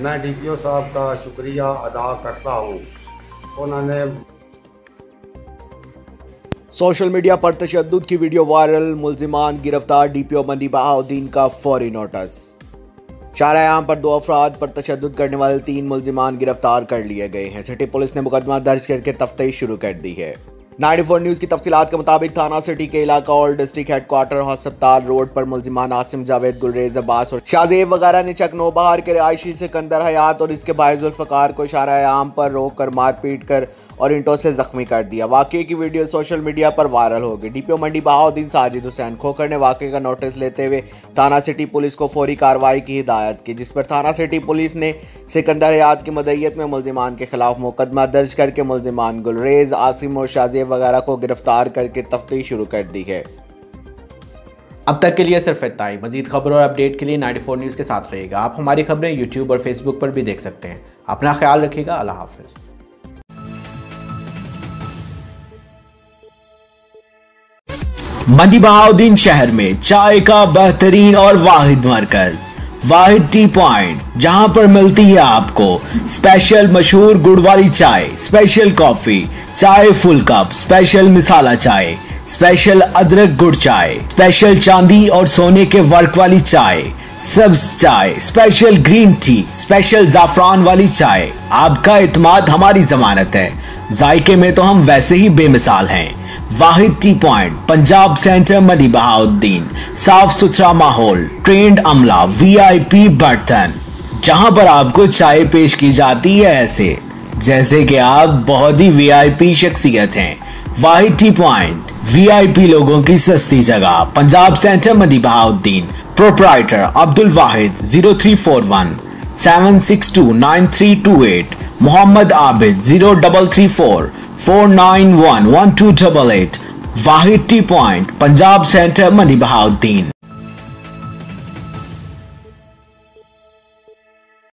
मैं डीपीओ साहब का शुक्रिया अदा करता हूँ। उन्होंने सोशल मीडिया पर तशद्दुद की वीडियो वायरल, मुल्जिमान गिरफ्तार, डीपीओ मंडी बहाउद्दीन का फौरी नोटिस। शाहरायाम पर 2 अफराद पर तशद्दुद करने वाले 3 मुल्जिमान गिरफ्तार कर लिए गए हैं। सिटी पुलिस ने मुकदमा दर्ज करके तफ्तीश शुरू कर दी है। 94 न्यूज़ की तफसीलात के मुताबिक थाना सिटी के इलाका और डिस्ट्रिक्ट हेडक्वार्टर हस्पताल रोड पर मुल्जिमान आसिम जावेद, गुलरेज अब्बास और शाहजेब वगैरह ने चकनोबहार के रिहायशी सिकंदर हयात और इसके भाई जुल्फ़कार को शाहरायाम पर रोक कर मारपीट कर और ईंटों से जख्मी कर दिया। वाक़े की वीडियो सोशल मीडिया पर वायरल हो गई। डीपीओ मंडी बहाउद्दीन साजिद हुसैन खोखर ने वाक़े का नोटिस लेते हुए थाना सिटी पुलिस को फौरी कार्रवाई की हिदायत की, जिस पर थाना सिटी पुलिस ने सिकंदर हयात की मदईयत में मुल्जिमान के खिलाफ मुकदमा दर्ज करके मुल्जिमान गुलरेज, आसिम और शाहजेब वगैरह को गिरफ्तार करके तफ्तीश शुरू कर दी है। अब तक के लिए सिर्फ इतना ही। मजीद खबरों और अपडेट के लिए 94 न्यूज़ के साथ रहिएगा। आप हमारी खबरें यूट्यूब और फेसबुक पर भी देख सकते हैं। अपना ख्याल रखिएगा। अल्लाह हाफिज़। मंडी बहाउद्दीन शहर में चाय का बेहतरीन और वाहिद मरकज वाहिद टी पॉइंट, जहां पर मिलती है आपको स्पेशल मशहूर गुड़ वाली चाय, स्पेशल कॉफी, चाय फुल कप, स्पेशल मिसाला चाय, स्पेशल अदरक गुड़ चाय, स्पेशल चांदी और सोने के वर्क वाली चाय, सब्ज चाय, स्पेशल ग्रीन टी, स्पेशल जाफरान वाली चाय। आपका इत्मीनान हमारी जमानत है। जायके में तो हम वैसे ही बेमिसाल हैं। वाहिद टी पॉइंट, पंजाब सेंटर, मंडी बहाउद्दीन। साफ सुथरा माहौल, ट्रेंड अमला, वीआईपी बर्तन, जहां पर आपको चाय पेश की जाती है ऐसे जैसे कि आप बहुत ही वीआईपी शख्सियत हैं। वाहिद टी पॉइंट, वीआईपी लोगों की सस्ती जगह, पंजाब सेंटर, मंडी बहाउद्दीन। प्रोप्राइटर अब्दुल वाहिद, 0341 762 9328। मोहम्मद आबिद, 0334 491 1288। वाहिद टी पॉइंट, पंजाब सेंटर, मंडी बहाउद्दीन।